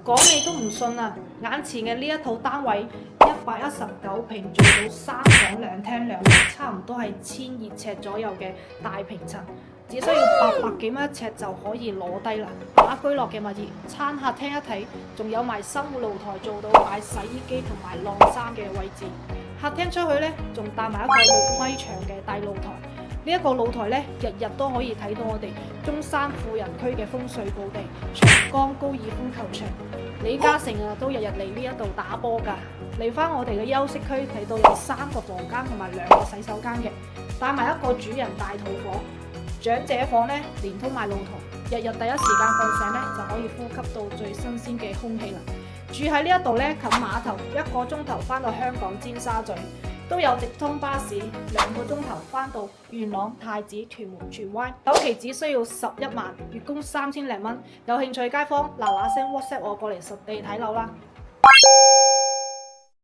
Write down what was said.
講你都唔信啊！眼前嘅呢一套單位119平，做到3房2廳2衛，差唔多係1200尺左右嘅大平層，只需要800幾蚊一尺就可以攞低啦。雅居樂嘅物業，餐客廳一睇，仲有埋生活露台，做到擺洗衣機同埋晾衫嘅位置。客廳出去呢，仲帶埋一個6米長嘅大露台。呢一個露台呢，日日都可以睇到我哋中山富人區嘅風水寶地長江高爾夫球場。李嘉誠啊，都日日嚟呢一度打波㗎。嚟返我哋嘅休息區，睇到有3個房間同埋2個洗手間嘅，帶埋一個主人大肚房。長者房呢，連通埋露台，日日第一時間瞓醒呢，就可以呼吸到最新鮮嘅空氣啦。住喺呢一度呢，近碼頭1個鐘頭返到香港尖沙咀。都有直通巴士2個鐘頭返到元朗、太子、屯門、荃灣，首期只需要11萬，月供3000零蚊。有興趣街坊嗱嗱聲 WhatsApp 我過嚟實地睇樓啦。